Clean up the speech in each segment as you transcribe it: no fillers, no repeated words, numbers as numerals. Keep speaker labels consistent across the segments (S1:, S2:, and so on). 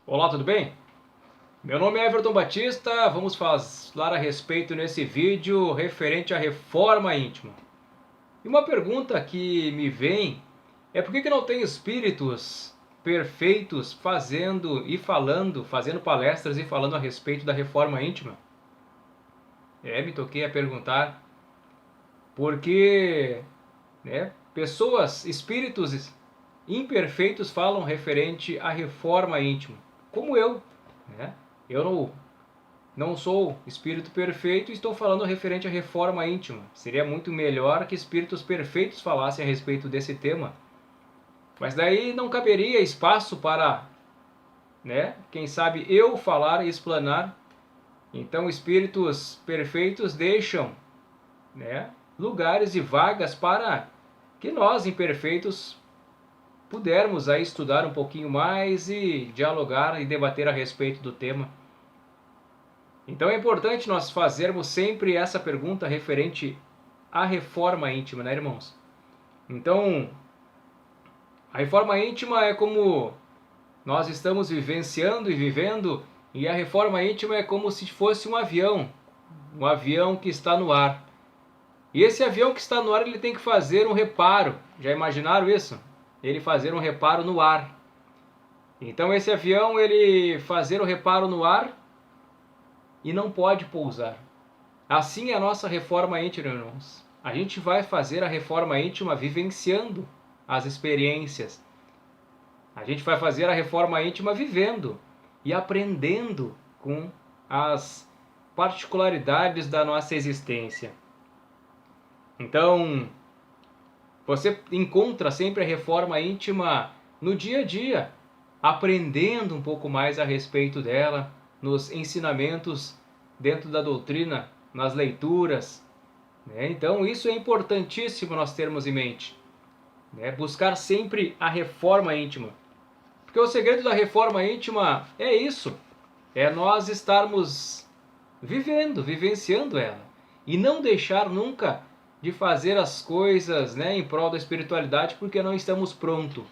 S1: Olá, tudo bem? Meu nome é Everton Batista, vamos falar a respeito nesse vídeo referente à reforma íntima. E uma pergunta que me vem é por que não tem espíritos perfeitos fazendo e falando, fazendo palestras e falando a respeito da reforma íntima? Me toquei a perguntar, porque pessoas, espíritos imperfeitos falam referente à reforma íntima, como eu. Né? Eu não sou espírito perfeito e estou falando referente à reforma íntima. Seria muito melhor que espíritos perfeitos falassem a respeito desse tema. Mas daí não caberia espaço para, quem sabe eu falar e explanar. Então espíritos perfeitos deixam, lugares e vagas para que nós imperfeitos pudermos aí estudar um pouquinho mais e dialogar e debater a respeito do tema. Então é importante nós fazermos sempre essa pergunta referente à reforma íntima, né, irmãos? Então, a reforma íntima é como nós estamos vivenciando e vivendo, e a reforma íntima é como se fosse um avião que está no ar. E esse avião que está no ar, ele tem que fazer um reparo. Já imaginaram isso? Ele fazer um reparo no ar. Então esse avião, ele fazer o reparo no ar e não pode pousar. Assim é a nossa reforma íntima, irmãos. A gente vai fazer a reforma íntima vivenciando as experiências. A gente vai fazer a reforma íntima vivendo e aprendendo com as particularidades da nossa existência. Então, você encontra sempre a reforma íntima no dia a dia, aprendendo um pouco mais a respeito dela, nos ensinamentos dentro da doutrina, nas leituras. Então isso é importantíssimo nós termos em mente. Buscar sempre a reforma íntima. Porque o segredo da reforma íntima é isso. É nós estarmos vivenciando ela. E não deixar nunca de fazer as coisas em prol da espiritualidade porque não estamos prontos.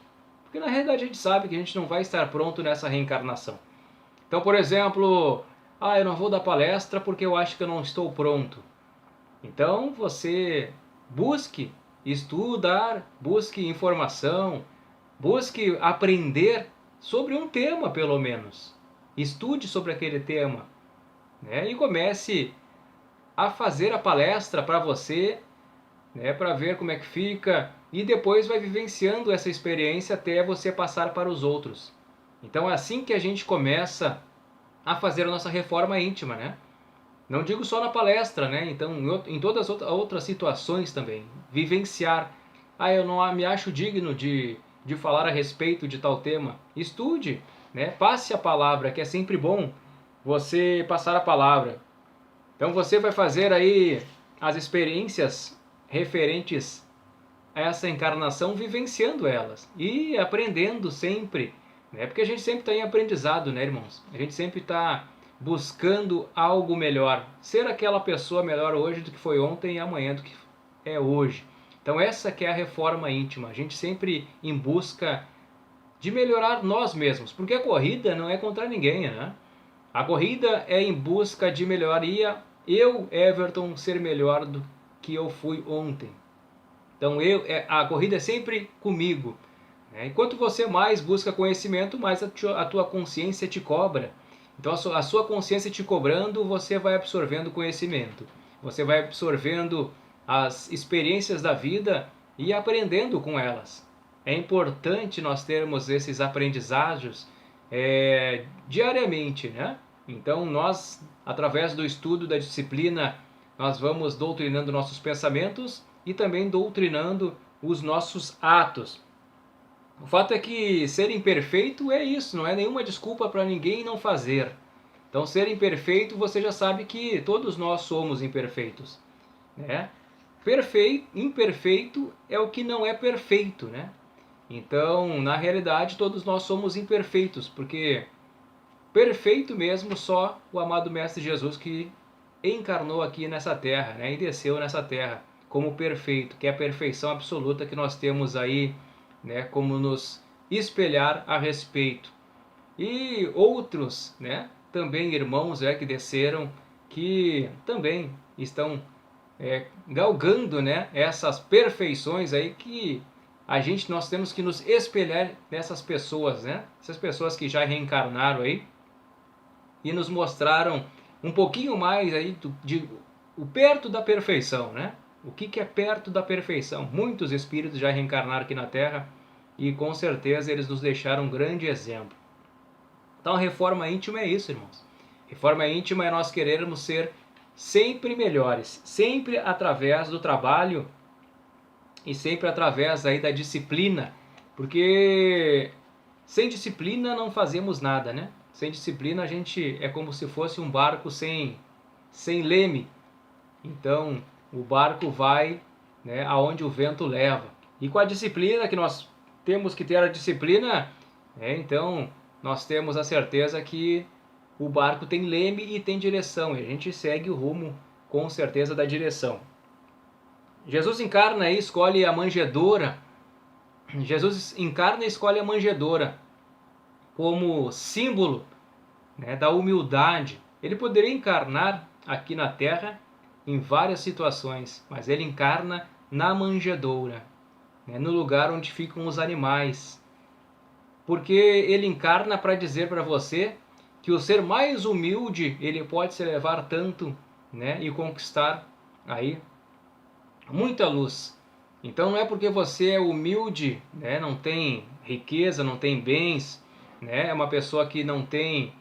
S1: Porque na realidade a gente sabe que a gente não vai estar pronto nessa reencarnação. Então, por exemplo, eu não vou dar palestra porque eu acho que eu não estou pronto. Então você busque estudar, busque informação, busque aprender sobre um tema pelo menos. Estude sobre aquele tema, e comece a fazer a palestra para você, para ver como é que fica, e depois vai vivenciando essa experiência até você passar para os outros. Então é assim que a gente começa a fazer a nossa reforma íntima, né? Não digo só na palestra, Então, em todas as outras situações também. Vivenciar. Eu não me acho digno de falar a respeito de tal tema. Estude, Passe a palavra, que é sempre bom você passar a palavra. Então, você vai fazer aí as experiências referentes a essa encarnação, vivenciando elas e aprendendo sempre, Porque a gente sempre está em aprendizado, irmãos? A gente sempre está buscando algo melhor, ser aquela pessoa melhor hoje do que foi ontem e amanhã do que é hoje. Então essa que é a reforma íntima, a gente sempre em busca de melhorar nós mesmos, porque a corrida não é contra ninguém, A corrida é em busca de melhoria, eu, Everton, ser melhor do que eu fui ontem. Então a corrida é sempre comigo. Enquanto você mais busca conhecimento, mais a tua consciência te cobra. Então a sua consciência te cobrando, você vai absorvendo conhecimento. Você vai absorvendo as experiências da vida e aprendendo com elas. É importante nós termos esses aprendizados diariamente, Então nós, através do estudo da disciplina, nós vamos doutrinando nossos pensamentos e também doutrinando os nossos atos. O fato é que ser imperfeito é isso, não é nenhuma desculpa para ninguém não fazer. Então, ser imperfeito, você já sabe que todos nós somos imperfeitos, Imperfeito é o que não é perfeito, Então, na realidade, todos nós somos imperfeitos, porque perfeito mesmo só o amado Mestre Jesus que encarnou aqui nessa terra, E desceu nessa terra como perfeito, que é a perfeição absoluta que nós temos aí, Como nos espelhar a respeito. e outros, né, também irmãos que desceram, que também estão galgando, né, essas perfeições aí que nós temos que nos espelhar nessas pessoas, né, essas pessoas que já reencarnaram aí e nos mostraram um pouquinho mais aí o perto da perfeição, né? O que é perto da perfeição? Muitos espíritos já reencarnaram aqui na Terra e com certeza eles nos deixaram um grande exemplo. Então a reforma íntima é isso, irmãos. Reforma íntima é nós querermos ser sempre melhores, sempre através do trabalho e sempre através aí da disciplina, porque sem disciplina não fazemos nada, né? Sem disciplina a gente é como se fosse um barco sem leme. Então o barco vai, né, aonde o vento leva. E com a disciplina, que nós temos que ter a disciplina, então nós temos a certeza que o barco tem leme e tem direção, e a gente segue o rumo com certeza da direção. Jesus encarna e escolhe a manjedoura. Jesus encarna e escolhe a manjedoura como símbolo, né, da humildade. Ele poderia encarnar aqui na Terra em várias situações, mas ele encarna na manjedoura, né, no lugar onde ficam os animais. Porque ele encarna para dizer para você que o ser mais humilde, ele pode se elevar tanto, né, e conquistar aí muita luz. Então não é porque você é humilde, né, não tem riqueza, não tem bens, né, é uma pessoa que não tem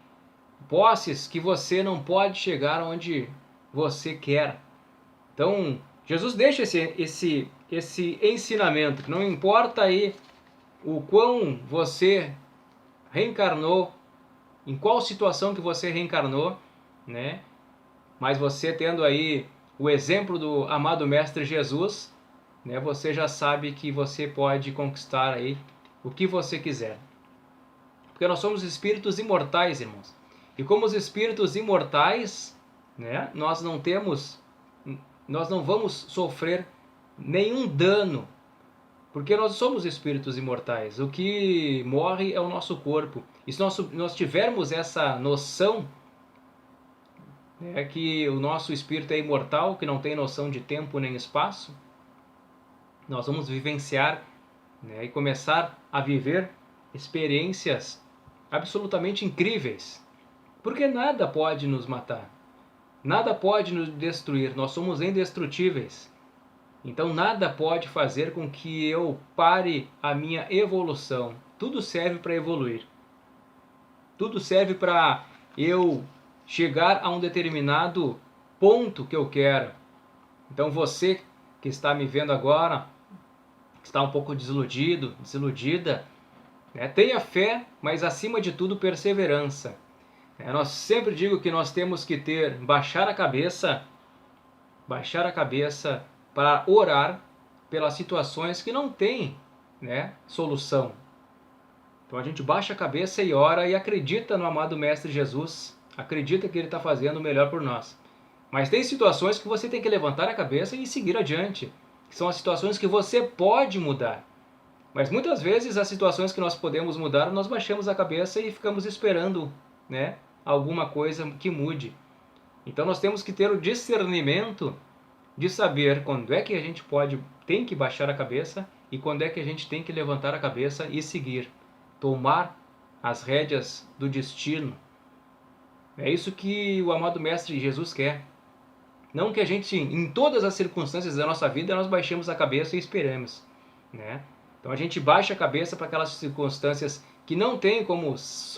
S1: posses, que você não pode chegar onde você quer. Então Jesus deixa esse ensinamento, que não importa aí o quão você reencarnou, em qual situação que você reencarnou, né? Mas você tendo aí o exemplo do amado Mestre Jesus, né? Você já sabe que você pode conquistar aí o que você quiser. Porque nós somos espíritos imortais, irmãos. E como os espíritos imortais, né? Nós não vamos sofrer nenhum dano, porque nós somos espíritos imortais. O que morre é o nosso corpo. E se nós tivermos essa noção, né, que o nosso espírito é imortal, que não tem noção de tempo nem espaço, nós vamos vivenciar, né, e começar a viver experiências absolutamente incríveis. Porque nada pode nos matar. Nada pode nos destruir. Nós somos indestrutíveis. Então nada pode fazer com que eu pare a minha evolução. Tudo serve para evoluir. Tudo serve para eu chegar a um determinado ponto que eu quero. Então você que está me vendo agora, que está um pouco desiludida, né, tenha fé, mas acima de tudo perseverança. Nós sempre digo que nós temos que baixar a cabeça para orar pelas situações que não têm, né, solução. Então a gente baixa a cabeça e ora e acredita no amado Mestre Jesus, acredita que Ele está fazendo o melhor por nós. Mas tem situações que você tem que levantar a cabeça e seguir adiante, que são as situações que você pode mudar. Mas muitas vezes as situações que nós podemos mudar, nós baixamos a cabeça e ficamos esperando, né, alguma coisa que mude. Então nós temos que ter o discernimento de saber quando é que a gente tem que baixar a cabeça e quando é que a gente tem que levantar a cabeça e seguir, tomar as rédeas do destino. É isso que o amado Mestre Jesus quer. Não que a gente, em todas as circunstâncias da nossa vida, nós baixemos a cabeça e esperemos, né? Então a gente baixa a cabeça para aquelas circunstâncias que não tem como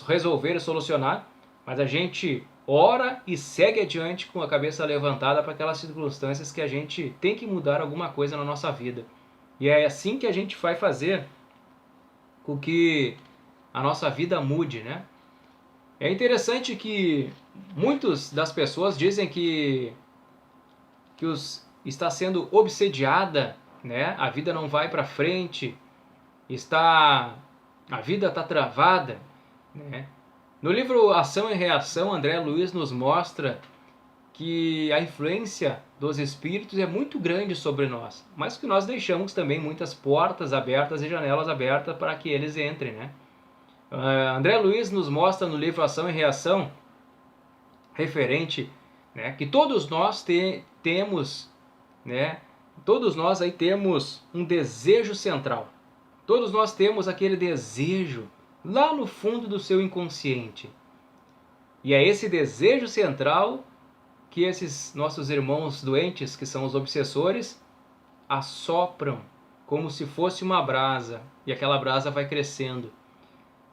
S1: resolver e solucionar, mas a gente ora e segue adiante com a cabeça levantada para aquelas circunstâncias que a gente tem que mudar alguma coisa na nossa vida. E é assim que a gente vai fazer com que a nossa vida mude, né? É interessante que muitas das pessoas dizem que está sendo obsediada, né? A vida não vai para frente, a vida está travada, né? No livro Ação e Reação, André Luiz nos mostra que a influência dos espíritos é muito grande sobre nós, mas que nós deixamos também muitas portas abertas e janelas abertas para que eles entrem, né? André Luiz nos mostra no livro Ação e Reação, referente, né, que todos nós temos, né, todos nós aí temos um desejo central. Todos nós temos aquele desejo lá no fundo do seu inconsciente. E é esse desejo central que esses nossos irmãos doentes, que são os obsessores, assopram como se fosse uma brasa, e aquela brasa vai crescendo.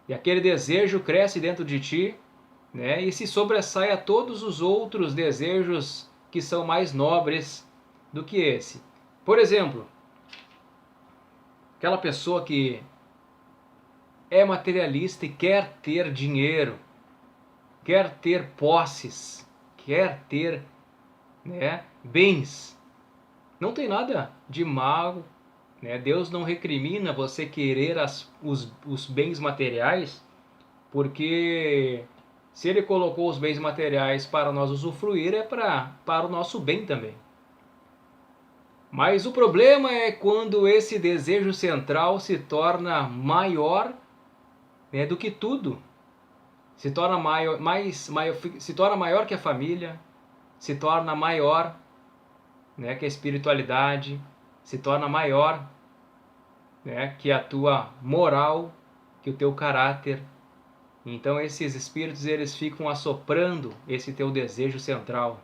S1: E aquele desejo cresce dentro de ti, né, e se sobressai a todos os outros desejos que são mais nobres do que esse. Por exemplo, aquela pessoa que é materialista e quer ter dinheiro, quer ter posses, quer ter, né, bens. Não tem nada de mal, né? Deus não recrimina você querer os bens materiais, porque se Ele colocou os bens materiais para nós usufruir, é para o nosso bem também. Mas o problema é quando esse desejo central se torna maior, né, do que tudo. Se torna se torna maior que a família, se torna maior, né, que a espiritualidade, se torna maior, né, que a tua moral, que o teu caráter. Então esses espíritos, eles ficam assoprando esse teu desejo central.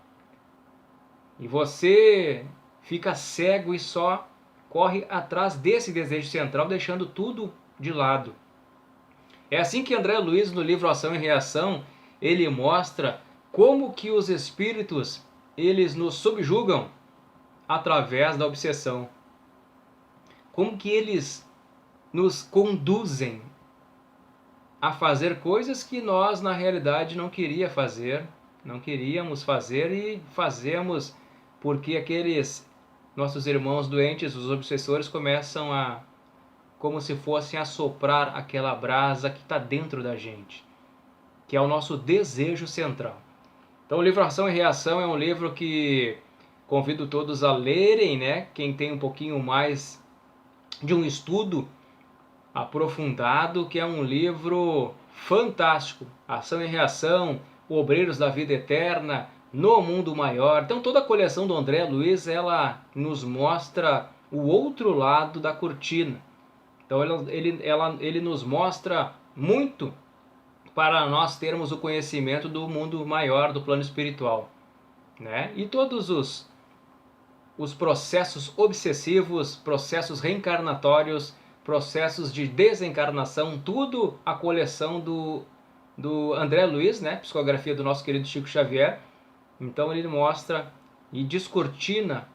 S1: E você fica cego e só corre atrás desse desejo central, deixando tudo de lado. É assim que André Luiz, no livro Ação e Reação, ele mostra como que os espíritos, eles nos subjugam através da obsessão. Como que eles nos conduzem a fazer coisas que nós, na realidade, não queríamos fazer e fazemos porque aqueles nossos irmãos doentes, os obsessores, começam a, como se fossem a soprar aquela brasa que está dentro da gente, que é o nosso desejo central. Então o livro Ação e Reação é um livro que convido todos a lerem, né? Quem tem um pouquinho mais de um estudo aprofundado, que é um livro fantástico. Ação e Reação, Obreiros da Vida Eterna, No Mundo Maior. Então toda a coleção do André Luiz, ela nos mostra o outro lado da cortina. Então ele nos mostra muito para nós termos o conhecimento do mundo maior, do plano espiritual, né? E todos os processos obsessivos, processos reencarnatórios, processos de desencarnação, tudo a coleção do André Luiz, né? Psicografia do nosso querido Chico Xavier. Então ele mostra e descortina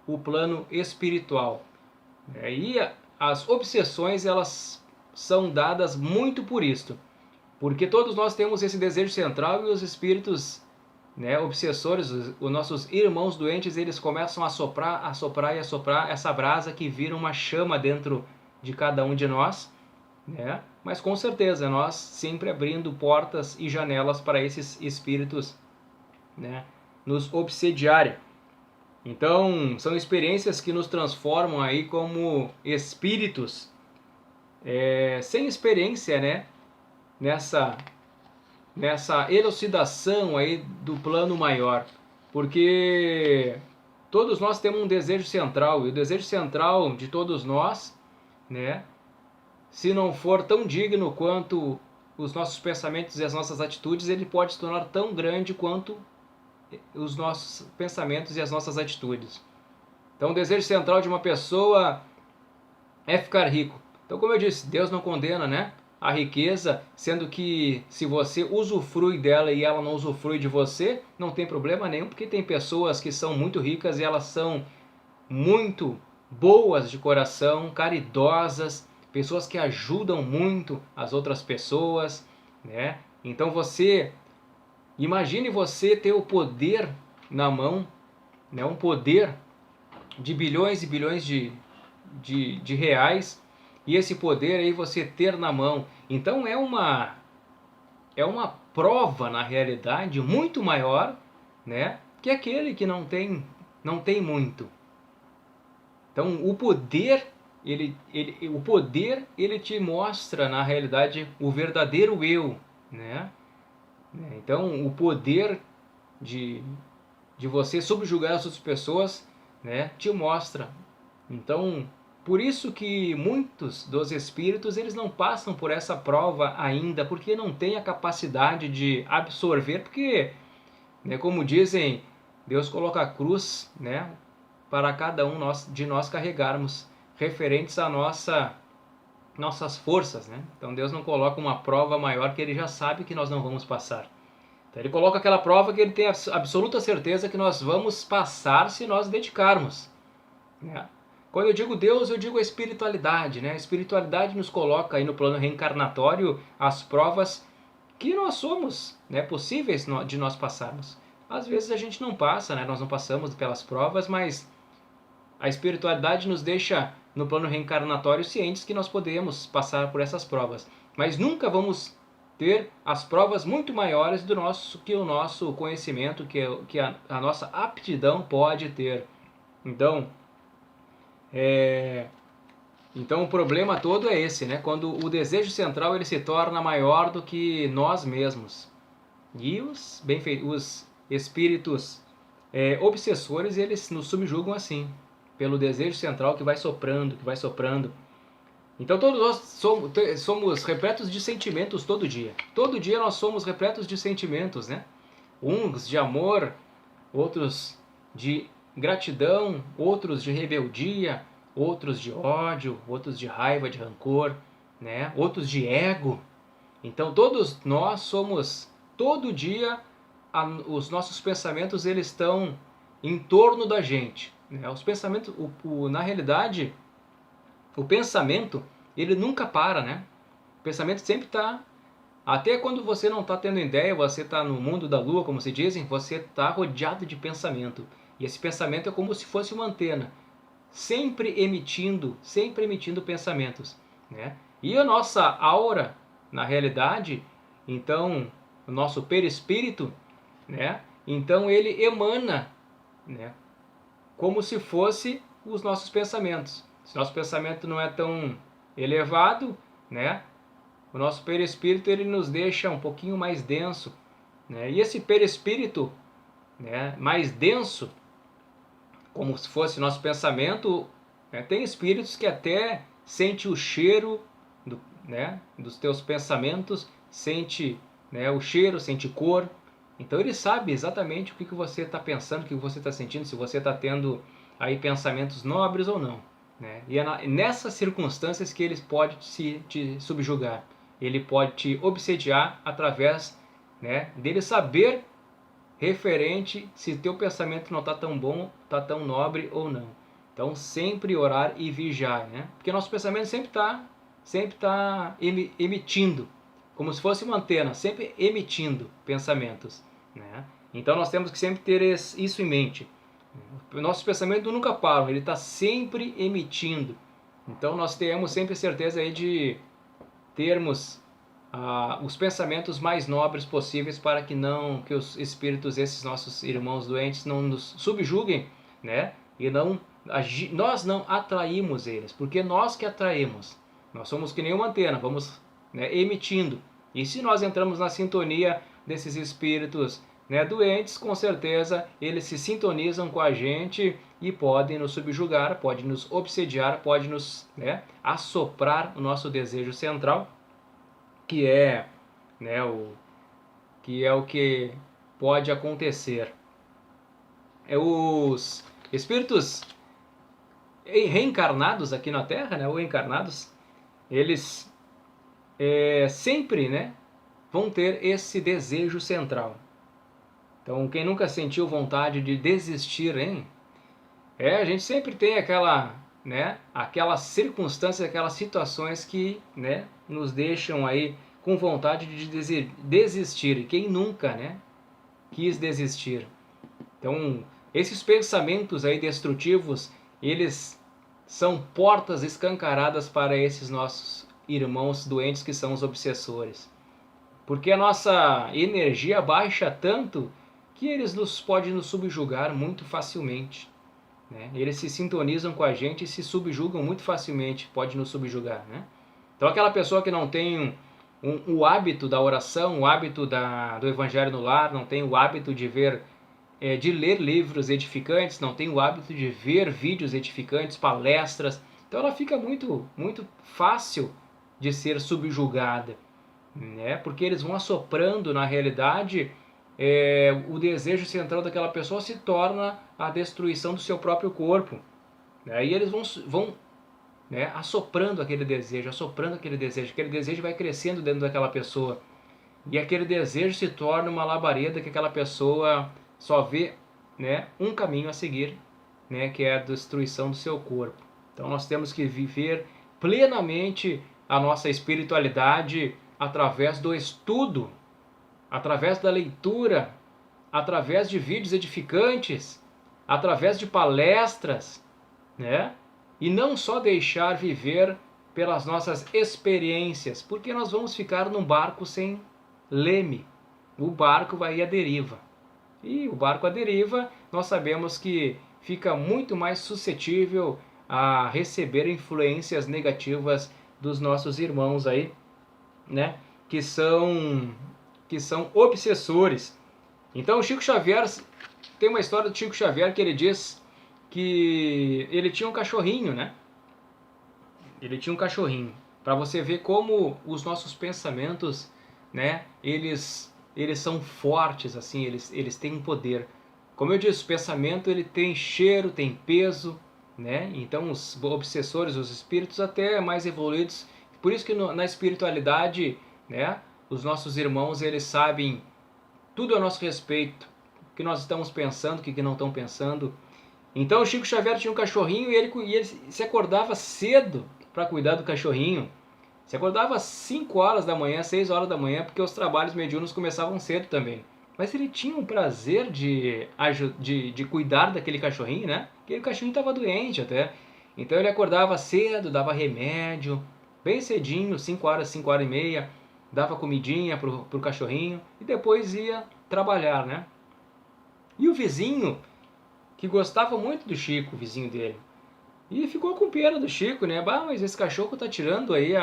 S1: o plano espiritual. E as obsessões, elas são dadas muito por isto, porque todos nós temos esse desejo central e os espíritos, né, obsessores, os nossos irmãos doentes, eles começam a soprar essa brasa que vira uma chama dentro de cada um de nós, né? Mas com certeza nós sempre abrindo portas e janelas para esses espíritos, né, nos obsediarem. Então são experiências que nos transformam aí como espíritos sem experiência, né, nessa elucidação aí do plano maior, porque todos nós temos um desejo central, e o desejo central de todos nós, né, se não for tão digno quanto os nossos pensamentos e as nossas atitudes, ele pode se tornar tão grande quanto os nossos pensamentos e as nossas atitudes. Então o desejo central de uma pessoa é ficar rico. Então, como eu disse, Deus não condena, né, a riqueza, sendo que se você usufrui dela e ela não usufrui de você, não tem problema nenhum, porque tem pessoas que são muito ricas e elas são muito boas de coração, caridosas, pessoas que ajudam muito as outras pessoas, né? Então imagine você ter o poder na mão, né? Um poder de bilhões e bilhões de reais, e esse poder aí você ter na mão. Então é uma prova, na realidade, muito maior, né, que aquele que não tem muito. Então o poder o poder, ele te mostra, na realidade, o verdadeiro eu, né? Então, o poder de você subjugar as outras pessoas, né, te mostra. Então, por isso que muitos dos espíritos, eles não passam por essa prova ainda, porque não têm a capacidade de absorver, porque, né, como dizem, Deus coloca a cruz, né, para cada um de nós carregarmos, referentes à nossas forças, né? Então Deus não coloca uma prova maior que Ele já sabe que nós não vamos passar. Então Ele coloca aquela prova que Ele tem absoluta certeza que nós vamos passar se nós dedicarmos, né? Quando eu digo Deus, eu digo a espiritualidade, né? A espiritualidade nos coloca aí no plano reencarnatório as provas que nós somos, né, possíveis de nós passarmos. Às vezes a gente não passa, né? Nós não passamos pelas provas, mas a espiritualidade nos deixa no plano reencarnatório cientes que nós podemos passar por essas provas. Mas nunca vamos ter as provas muito maiores que o nosso conhecimento, que a nossa aptidão pode ter. Então, então o problema todo é esse, né? Quando o desejo central ele se torna maior do que nós mesmos. E os espíritos obsessores, eles nos subjugam assim, pelo desejo central que vai soprando, que vai soprando. Então todos nós somos repletos de sentimentos todo dia. Todo dia nós somos repletos de sentimentos, né? Uns de amor, outros de gratidão, outros de rebeldia, outros de ódio, outros de raiva, de rancor, né? Outros de ego. Então todos nós somos, todo dia, os nossos pensamentos eles estão em torno da gente, né? Os pensamentos, na realidade, o pensamento ele nunca para, né? O pensamento sempre está, até quando você não está tendo ideia, você está no mundo da lua, como se dizem, você está rodeado de pensamento. E esse pensamento é como se fosse uma antena, sempre emitindo pensamentos, né? E a nossa aura, na realidade, então, o nosso perispírito, né? Então ele emana, né, como se fosse os nossos pensamentos. Se nosso pensamento não é tão elevado, né, o nosso perispírito ele nos deixa um pouquinho mais denso, né? E esse perispírito, né, mais denso, como se fosse nosso pensamento, né, tem espíritos que até sente o cheiro né, dos teus pensamentos, sente, né, o cheiro, sente cor. Então ele sabe exatamente o que você está pensando, o que você está sentindo, se você está tendo aí pensamentos nobres ou não, né? E é nessas circunstâncias que ele pode te subjugar. Ele pode te obsediar através, né, dele saber referente se teu pensamento não está tão bom, está tão nobre ou não. Então sempre orar e vigiar, né? Porque nosso pensamento sempre tá emitindo, como se fosse uma antena, sempre emitindo pensamentos, né? Então nós temos que sempre ter isso em mente. O nosso pensamento nunca para, ele está sempre emitindo. Então nós temos sempre certeza aí de termos os pensamentos mais nobres possíveis para que os espíritos, esses nossos irmãos doentes, não nos subjuguem, né? E nós não atraímos eles, porque nós que atraímos. Nós somos que nem uma antena, vamos, né, emitindo. E se nós entramos na sintonia desses espíritos, né, doentes, com certeza eles se sintonizam com a gente e podem nos subjugar, podem nos obsediar, podem nos, né, assoprar o nosso desejo central, que é, né, o que pode acontecer. Os espíritos reencarnados aqui na Terra, né, ou encarnados, eles sempre, né, vão ter esse desejo central. Então, quem nunca sentiu vontade de desistir, hein? A gente sempre tem aquelas circunstâncias, aquelas situações que, né, nos deixam aí com vontade de desistir. E quem nunca, né, quis desistir? Então, esses pensamentos aí destrutivos, eles são portas escancaradas para esses nossos irmãos doentes que são os obsessores. Porque a nossa energia baixa tanto que eles podem nos subjugar muito facilmente. né? Eles se sintonizam com a gente e se subjugam muito facilmente, pode nos subjugar, né? Então aquela pessoa que não tem o hábito da oração, o hábito do evangelho no lar, não tem o hábito de de ler livros edificantes, não tem o hábito de ver vídeos edificantes, palestras, então ela fica muito fácil de ser subjugada, né? Porque eles vão assoprando, na realidade, o desejo central daquela pessoa se torna a destruição do seu próprio corpo. Aí eles vão né, assoprando aquele desejo, aquele desejo vai crescendo dentro daquela pessoa. E aquele desejo se torna uma labareda que aquela pessoa só vê, né, um caminho a seguir, né, que é a destruição do seu corpo. Então nós temos que viver plenamente a nossa espiritualidade através do estudo, através da leitura, através de vídeos edificantes, através de palestras, né? E não só deixar viver pelas nossas experiências, porque nós vamos ficar num barco sem leme. O barco vai à deriva. E o barco à deriva, nós sabemos que fica muito mais suscetível a receber influências negativas dos nossos irmãos aí, né? Que são obsessores. Então o Chico Xavier, tem uma história do Chico Xavier que ele diz que ele tinha um cachorrinho, né? Ele tinha um cachorrinho. Para você ver como os nossos pensamentos, né? Eles são fortes, assim, eles têm um poder. Como eu disse, o pensamento ele tem cheiro, tem peso, né? Então os obsessores, os espíritos até mais evoluídos, por isso que na espiritualidade, né? Os nossos irmãos, eles sabem tudo a nosso respeito, o que nós estamos pensando, o que não estão pensando. Então o Chico Xavier tinha um cachorrinho e ele se acordava cedo para cuidar do cachorrinho. Se acordava às 5 horas da manhã, 6 horas da manhã, porque os trabalhos mediúnicos começavam cedo também. Mas ele tinha um prazer de cuidar daquele cachorrinho, né? Aquele cachorrinho estava doente até. Então ele acordava cedo, dava remédio, bem cedinho, 5 horas, 5 horas e meia, dava comidinha pro cachorrinho e depois ia trabalhar, né? E o vizinho, que gostava muito do Chico, o vizinho dele, e ficou com pena do Chico, né? Bah, mas esse cachorro tá tirando aí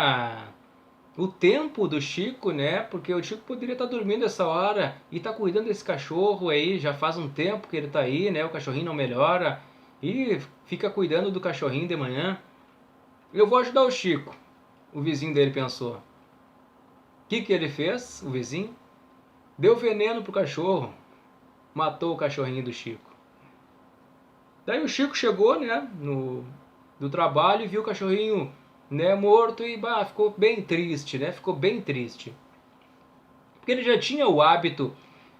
S1: o tempo do Chico, né? Porque o Chico poderia estar dormindo essa hora e tá cuidando desse cachorro aí, já faz um tempo que ele tá aí, né? O cachorrinho não melhora e fica cuidando do cachorrinho de manhã. Eu vou ajudar o Chico, o vizinho dele pensou. O que ele fez, o vizinho? Deu veneno pro cachorro, matou o cachorrinho do Chico. Daí o Chico chegou, né, do trabalho e viu o cachorrinho, né, morto e ficou bem triste, né? Ficou bem triste. Porque ele já tinha o hábito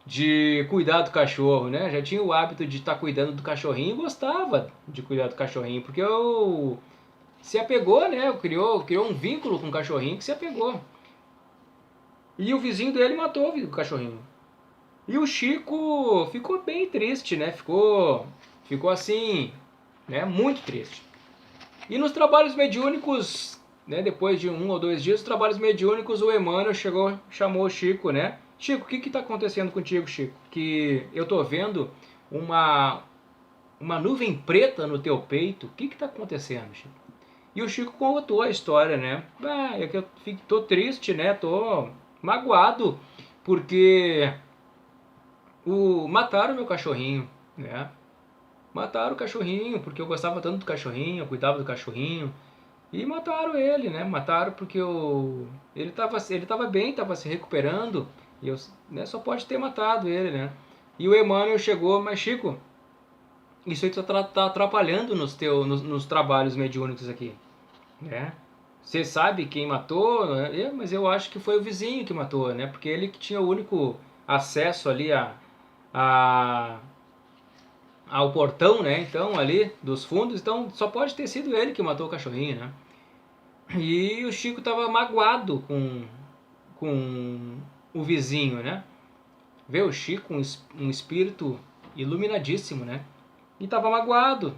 S1: de cuidar do cachorro, né? Já tinha o hábito de estar cuidando do cachorrinho e gostava de cuidar do cachorrinho, porque se apegou, né? Criou um vínculo com o cachorrinho que se apegou. E o vizinho dele matou o cachorrinho. E o Chico ficou bem triste, né? Ficou assim, né? Muito triste. E nos trabalhos mediúnicos, né? Depois de 1 ou 2 dias, os trabalhos mediúnicos, o Emmanuel chamou o Chico, né? Chico, o que está acontecendo contigo, Chico? Que eu tô vendo uma nuvem preta no teu peito. O que está acontecendo, Chico? E o Chico contou a história, né? É que eu tô triste, né? Tô magoado porque mataram meu cachorrinho, né? Mataram o cachorrinho porque eu gostava tanto do cachorrinho, eu cuidava do cachorrinho. E mataram ele, né? Mataram porque ele tava bem, tava se recuperando. E né, só pode ter matado ele, né? E o Emmanuel chegou, mas Chico, isso aí tá atrapalhando nos trabalhos mediúnicos aqui, né? Você sabe quem matou, né? Mas eu acho que foi o vizinho que matou, né? Porque ele que tinha o único acesso ali ao portão, né? Então, ali dos fundos, então só pode ter sido ele que matou o cachorrinho, né? E o Chico estava magoado com o vizinho, né? Vê o Chico, um espírito iluminadíssimo, né? E estava magoado.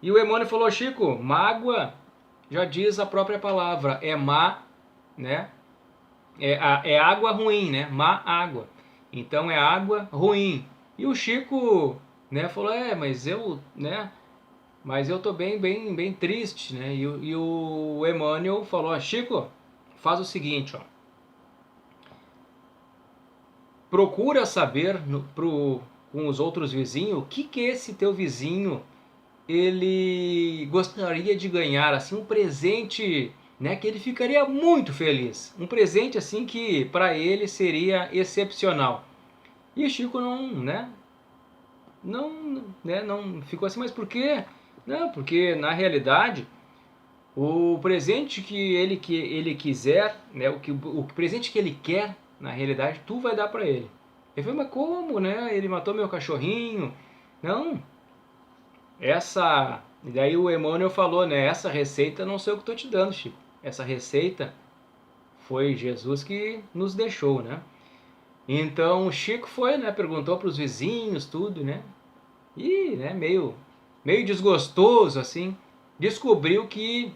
S1: E o Emmanuel falou, Chico, mágoa, já diz a própria palavra, é má, né? É água ruim, né? Má água. Então é água ruim. E o Chico, né, falou, mas eu, né? mas eu tô bem triste, né? E o Emmanuel falou: Chico, faz o seguinte, ó, procura saber com os outros vizinhos o que esse teu vizinho ele gostaria de ganhar, assim, um presente, né, que ele ficaria muito feliz, um presente assim que para ele seria excepcional. E o Chico não ficou assim, mas por quê? Não, porque na realidade o presente que ele quiser, né, o presente que ele quer, na realidade tu vai dar para ele. Ele falou: mas como, né? Ele matou meu cachorrinho. Não, essa. E daí o Emmanuel falou, né? Essa receita não sei o que estou te dando, Chico. Essa receita foi Jesus que nos deixou, né? Então o Chico foi, né? Perguntou para os vizinhos, tudo, né? E, né? Meio desgostoso, assim. Descobriu que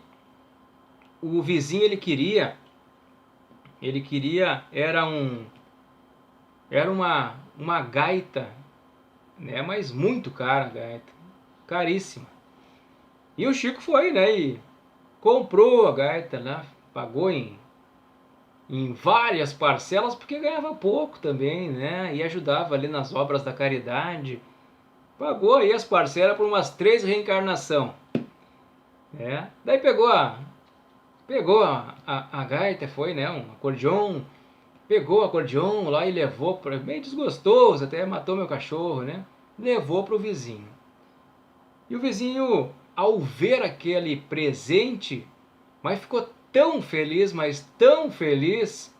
S1: o vizinho ele queria era uma gaita, né? Mas muito cara a gaita, caríssima. E o Chico foi, né? E comprou a gaita, né? Pagou em várias parcelas porque ganhava pouco também, né? E ajudava ali nas obras da caridade. Pagou aí as parcelas por umas 3 reencarnação, né? Daí pegou a gaita, foi, né? Um acordeon, pegou o acordeon lá e levou para meio desgostoso, até matou meu cachorro, né? Levou para o vizinho. E o vizinho, ao ver aquele presente, mas ficou tão feliz, mas tão feliz,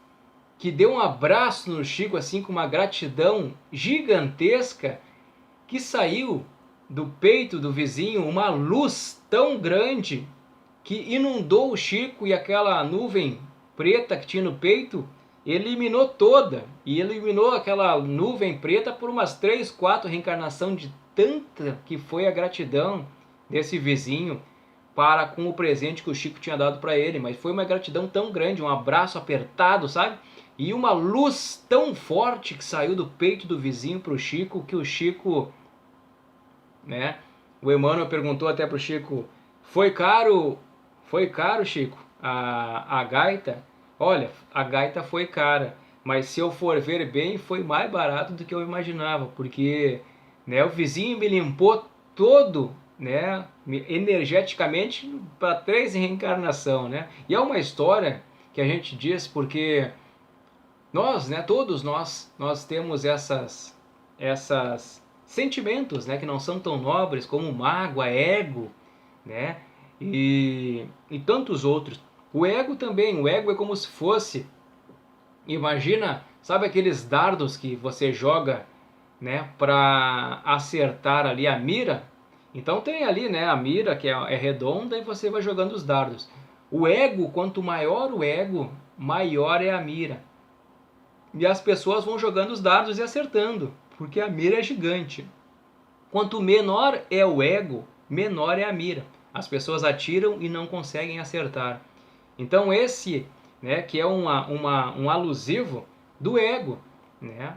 S1: que deu um abraço no Chico assim com uma gratidão gigantesca, que saiu do peito do vizinho uma luz tão grande que inundou o Chico, e aquela nuvem preta que tinha no peito eliminou toda, e eliminou aquela nuvem preta por umas 3, 4 reencarnações, de tanta que foi a gratidão desse vizinho para com o presente que o Chico tinha dado para ele. Mas foi uma gratidão tão grande, um abraço apertado, sabe? E uma luz tão forte que saiu do peito do vizinho para o Chico, que o Chico, né? O Emmanuel perguntou até para o Chico: foi caro, Chico, a gaita? Olha, a gaita foi cara, mas se eu for ver bem, foi mais barato do que eu imaginava, porque, né, o vizinho me limpou todo, né, energeticamente para 3 reencarnação, né? E é uma história que a gente diz porque nós, né, todos nós temos essas sentimentos, né, que não são tão nobres, como mágoa, ego, né, e tantos outros. O ego também, o ego é como se fosse, imagina, sabe aqueles dardos que você joga, né, para acertar ali a mira? Então tem ali, né, a mira que é redonda, e você vai jogando os dardos. O ego, quanto maior o ego, maior é a mira. E as pessoas vão jogando os dardos e acertando, porque a mira é gigante. Quanto menor é o ego, menor é a mira. As pessoas atiram e não conseguem acertar. Então esse, né, que é um alusivo do ego, né?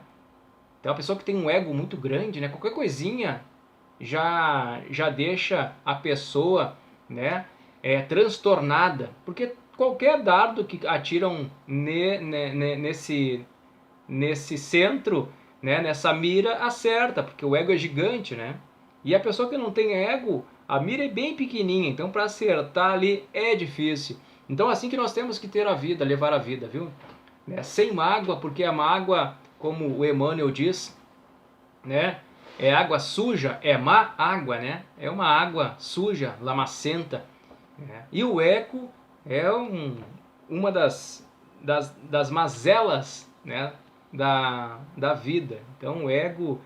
S1: Então a pessoa que tem um ego muito grande, né, qualquer coisinha já deixa a pessoa, né, transtornada, porque qualquer dardo que atiram nesse centro, né, nessa mira, acerta, porque o ego é gigante, né? E a pessoa que não tem ego, a mira é bem pequenininha, então para acertar ali é difícil. Então assim que nós temos que ter a vida, levar a vida, viu? Né? Sem mágoa, porque a mágoa, como o Emmanuel diz, né, é água suja, é má água, né? É uma água suja, lamacenta, né? E o ego é uma das mazelas, né, da vida. Então o ego,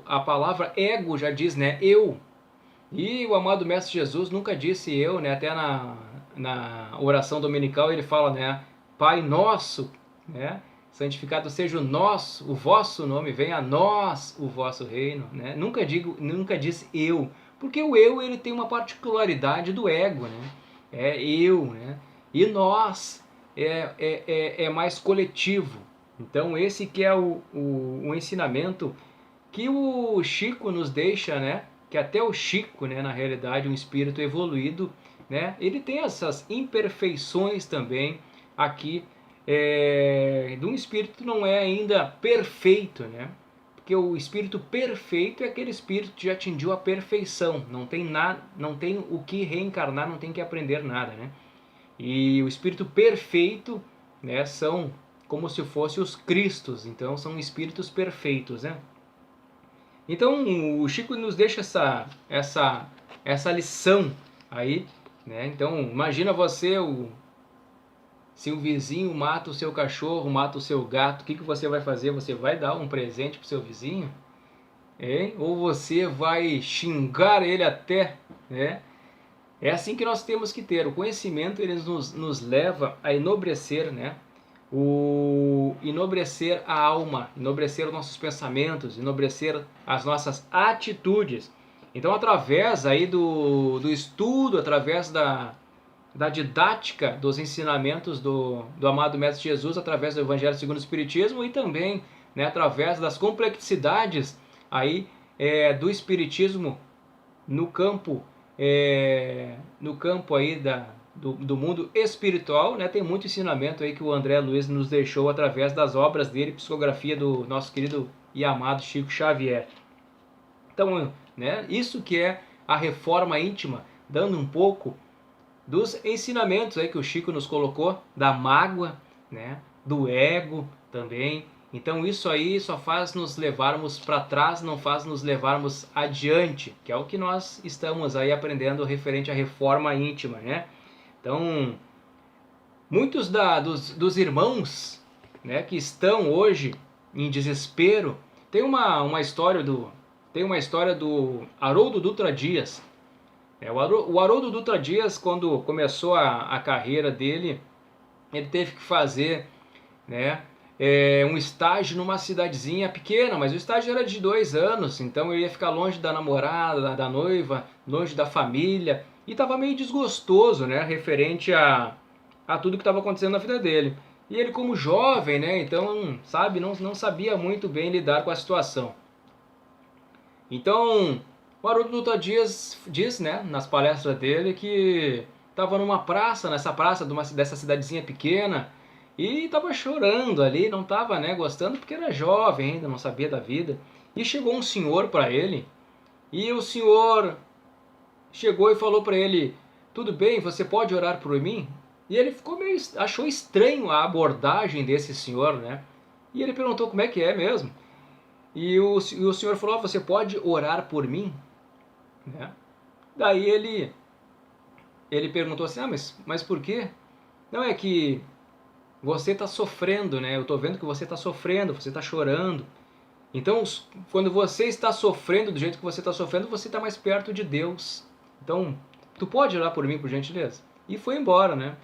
S1: a palavra ego já diz, né, eu. E o amado Mestre Jesus nunca disse eu, né? Até na oração dominical ele fala, né, Pai nosso, né, santificado seja o vosso nome, venha a nós o vosso reino, né? Nunca disse eu, porque o eu ele tem uma particularidade do ego, né? É eu, né? E nós é mais coletivo. Então esse que é o ensinamento que o Chico nos deixa, né, que até o Chico, né, na realidade, um espírito evoluído, né, ele tem essas imperfeições também aqui, de um espírito que não é ainda perfeito, né? Porque o espírito perfeito é aquele espírito que já atingiu a perfeição, não tem nada, não tem o que reencarnar, não tem que aprender nada, né? E o espírito perfeito, né, são como se fossem os Cristos, então são espíritos perfeitos, né? Então o Chico nos deixa essa lição aí, né? Então imagina você, se o vizinho mata o seu cachorro, mata o seu gato, o que você vai fazer? Você vai dar um presente para o seu vizinho? Hein? Ou você vai xingar ele até, né? É assim que nós temos que ter. O conhecimento ele nos leva a enobrecer, né? Enobrecer a alma, enobrecer os nossos pensamentos, enobrecer as nossas atitudes. Então, através aí do estudo, através da didática dos ensinamentos do amado Mestre Jesus, através do Evangelho segundo o Espiritismo e também, né, através das complexidades aí, do Espiritismo no campo aí do mundo espiritual, né? Tem muito ensinamento aí que o André Luiz nos deixou através das obras dele, psicografia do nosso querido e amado Chico Xavier. Então, né, isso que é a reforma íntima, dando um pouco dos ensinamentos aí que o Chico nos colocou, da mágoa, né, do ego também. Então isso aí só faz nos levarmos para trás, não faz nos levarmos adiante, que é o que nós estamos aí aprendendo referente à reforma íntima, né? Então, muitos dos irmãos, né, que estão hoje em desespero, tem uma história do Haroldo Dutra Dias. O Haroldo Dutra Dias, quando começou a carreira dele, ele teve que fazer, né, um estágio numa cidadezinha pequena, mas o estágio era de 2 anos, então ele ia ficar longe da namorada, da noiva, longe da família, e estava meio desgostoso, né, referente a tudo que estava acontecendo na vida dele. E ele, como jovem, né, então, sabe, não sabia muito bem lidar com a situação. Então, o Haroldo Dutra Dias diz, né, nas palestras dele, que estava numa praça, nessa praça dessa cidadezinha pequena, e estava chorando ali, não estava, né, gostando, porque era jovem ainda, não sabia da vida. E chegou um senhor para ele, e o senhor chegou e falou para ele: tudo bem, você pode orar por mim? E ele achou estranho a abordagem desse senhor, né? E ele perguntou como é que é mesmo. E o senhor falou: você pode orar por mim? Né? Daí ele perguntou assim: mas por quê? Não, é que você está sofrendo, né? Eu estou vendo que você está sofrendo, você está chorando. Então, quando você está sofrendo do jeito que você está sofrendo, você está mais perto de Deus. Então, tu pode orar por mim, por gentileza? E foi embora, né?